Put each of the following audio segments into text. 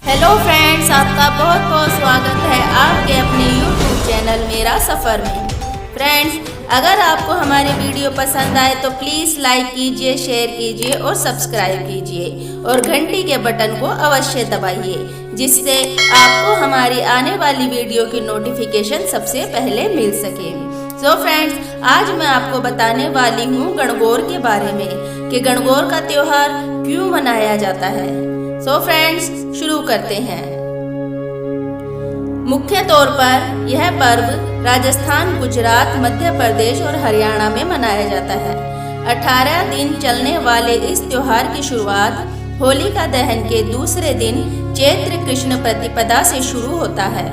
Hello friends, आपका बहुत बहुत स्वागत है आपके अपने YouTube चैनल मेरा सफ़र में। फ्रेंड्स, अगर आपको हमारी वीडियो पसंद आए तो प्लीज़ लाइक कीजिए, शेयर कीजिए और सब्सक्राइब कीजिए और घंटी के बटन को अवश्य दबाइए, जिससे आपको हमारी आने वाली वीडियो की नोटिफिकेशन सबसे पहले मिल सके। सो फ्रेंड्स, आज मैं आपको बताने वाली हूँ गणगौर के बारे में कि गणगौर का त्योहार क्यों मनाया जाता है। सो फ्रेंड्स, शुरू करते हैं। मुख्य तौर पर यह पर्व राजस्थान, गुजरात, मध्य प्रदेश और हरियाणा में मनाया जाता है। 18 दिन चलने वाले इस त्योहार की शुरुआत होलिका दहन के दूसरे दिन चैत्र कृष्ण प्रतिपदा से शुरू होता है।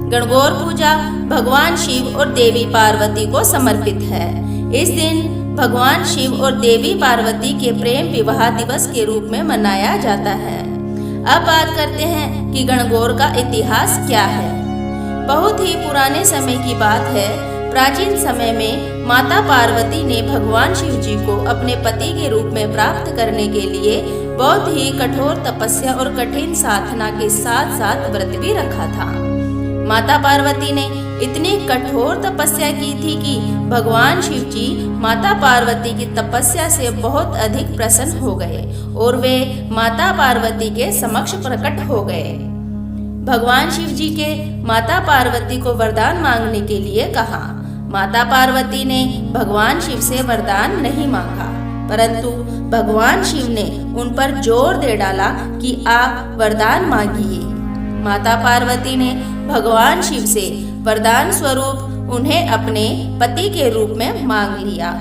गणगौर पूजा भगवान शिव और देवी पार्वती को समर्पित है। इस दिन भगवान शिव और देवी पार्वती के प्रेम विवाह दिवस के रूप में मनाया जाता है। अब बात करते हैं कि गणगौर का इतिहास क्या है। बहुत ही पुराने समय की बात है। प्राचीन समय में माता पार्वती ने भगवान शिव जी को अपने पति के रूप में प्राप्त करने के लिए बहुत ही कठोर तपस्या और कठिन साधना के साथ साथ व्रत भी रखा था। माता पार्वती ने इतनी कठोर तपस्या की थी कि भगवान शिव जी माता पार्वती की तपस्या से बहुत अधिक प्रसन्न हो गए और वे माता पार्वती के समक्ष प्रकट हो गए। भगवान शिव जी के माता पार्वती को वरदान मांगने के लिए कहा। माता पार्वती ने भगवान शिव से वरदान नहीं मांगा, परंतु भगवान शिव ने उन पर जोर दे डाला कि आप वरदान मांगिए। माता पार्वती ने भगवान शिव से वरदान स्वरूप उन्हें अपने पति के रूप में मांग लिया।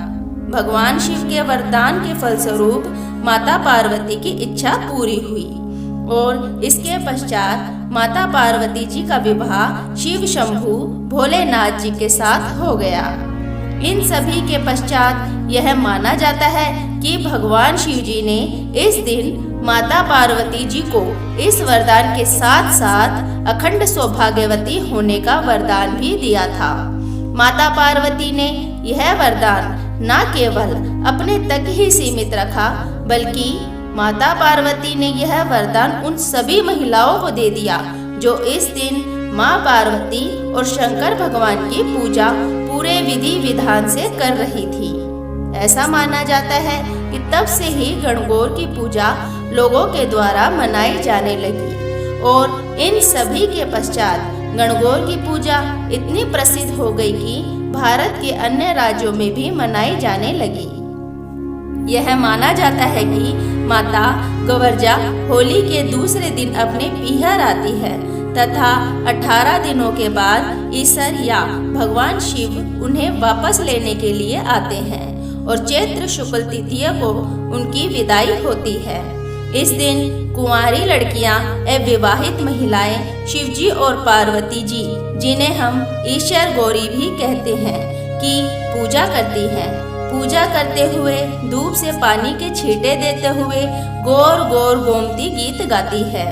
भगवान शिव के वरदान के फलस्वरूप माता पार्वती की इच्छा पूरी हुई और इसके पश्चात माता पार्वती जी का विवाह शिव शंभु भोलेनाथ जी के साथ हो गया। इन सभी के पश्चात यह माना जाता है कि भगवान शिव जी ने इस दिन माता पार्वती जी को इस वरदान के साथ साथ अखंड सौभाग्यवती होने का वरदान भी दिया था। माता पार्वती ने यह वरदान न केवल अपने तक ही सीमित रखा, बल्कि माता पार्वती ने यह वरदान उन सभी महिलाओं को दे दिया जो इस दिन माँ पार्वती और शंकर भगवान की पूजा पूरे विधि विधान से कर रही थी। ऐसा माना जाता है कि तब से ही गणगौर की पूजा लोगों के द्वारा मनाई जाने लगी और इन सभी के पश्चात गणगौर की पूजा इतनी प्रसिद्ध हो गई कि भारत के अन्य राज्यों में भी मनाई जाने लगी। यह माना जाता है कि माता गवर्जा होली के दूसरे दिन अपने पीहर आती है तथा 18 दिनों के बाद ईश्वर या भगवान शिव उन्हें वापस लेने के लिए आते हैं और चैत्र शुक्ल तृतीया को उनकी विदाई होती है। इस दिन कुंवारी लड़कियां एवं विवाहित महिलाएं शिवजी और पार्वती जी, जिन्हें हम ईश्वर गौरी भी कहते हैं, की पूजा करती हैं। पूजा करते हुए धूप से पानी के छींटे देते हुए गौर गौर गोमती गीत गाती है।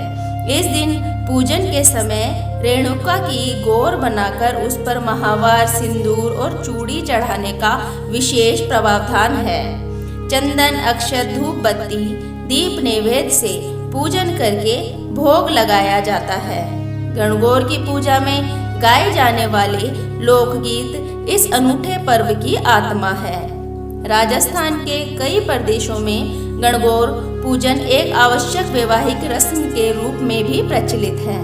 इस दिन पूजन के समय रेणुका की गौर बनाकर उस पर महावार, सिंदूर और चूड़ी चढ़ाने का विशेष प्रावधान है। चंदन, अक्षत, धूप बत्ती, दीप नैवेद्य से पूजन करके भोग लगाया जाता है। गणगौर की पूजा में गाए जाने वाले लोकगीत इस अनूठे पर्व की आत्मा है। राजस्थान के कई प्रदेशों में गणगौर पूजन एक आवश्यक वैवाहिक रस्म के रूप में भी प्रचलित है।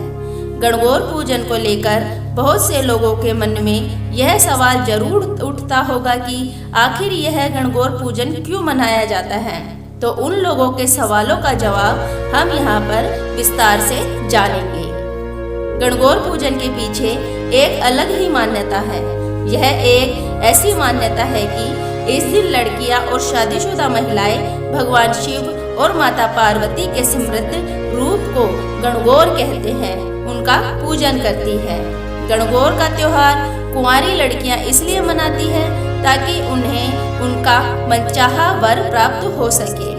गणगौर पूजन को लेकर बहुत से लोगों के मन में यह सवाल जरूर उठता होगा कि आखिर यह गणगौर पूजन क्यों मनाया जाता है। तो उन लोगों के सवालों का जवाब हम यहाँ पर विस्तार से जानेंगे। गणगौर पूजन के पीछे एक अलग ही मान्यता है। यह एक ऐसी मान्यता है कि इस दिन लड़कियां और शादीशुदा महिलाएं भगवान शिव और माता पार्वती के समृद्ध रूप को गणगौर कहते हैं, उनका पूजन करती है। गणगौर का त्योहार कुंवारी लड़कियां इसलिए मनाती है ताकि उन्हें उनका मनचाहा वर प्राप्त हो सके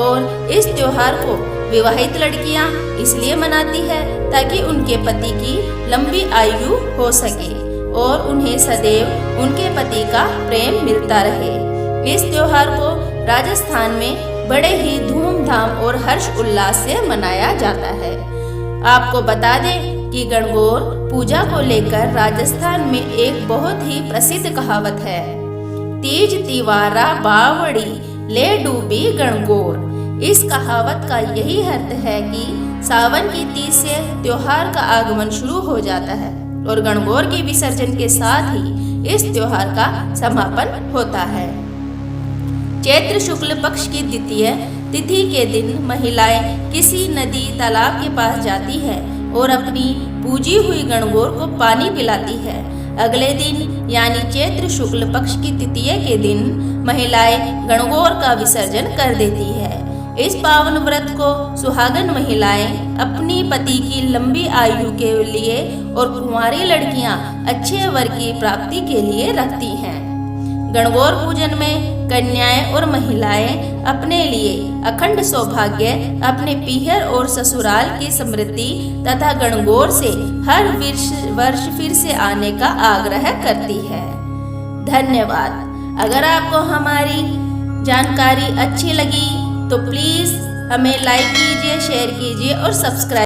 और इस त्योहार को विवाहित लड़कियां इसलिए मनाती है ताकि उनके पति की लंबी आयु हो सके और उन्हें सदैव उनके पति का प्रेम मिलता रहे। इस त्योहार को राजस्थान में बड़े ही धूमधाम और हर्ष उल्लास से मनाया जाता है। आपको बता दें कि गणगौर पूजा को लेकर राजस्थान में एक बहुत ही प्रसिद्ध कहावत है, तीज तिवारा बावड़ी ले डूबी गणगौर। इस कहावत का यही अर्थ है कि सावन की तीज से त्योहार का आगमन शुरू हो जाता है और गणगौर के विसर्जन के साथ ही इस त्योहार का समापन होता है। चैत्र शुक्ल पक्ष की द्वितीय तिथि के दिन महिलाएं किसी नदी तालाब के पास जाती है और अपनी पूजी हुई गणगौर को पानी पिलाती है। अगले दिन यानी चैत्र शुक्ल पक्ष की तृतीय के दिन महिलाएं गणगौर का विसर्जन कर देती है। इस पावन व्रत को सुहागन महिलाएं अपनी पति की लंबी आयु के लिए और कुंवारी लड़कियां अच्छे वर की प्राप्ति के लिए रखती हैं। गणगौर पूजन में कन्याएं और महिलाएं अपने लिए अखंड सौभाग्य, अपने पीहर और ससुराल की समृद्धि तथा गणगौर से हर वर्ष फिर से आने का आग्रह करती है। धन्यवाद। अगर आपको हमारी जानकारी अच्छी लगी तो प्लीज़ हमें लाइक कीजिए, शेयर कीजिए और सब्सक्राइब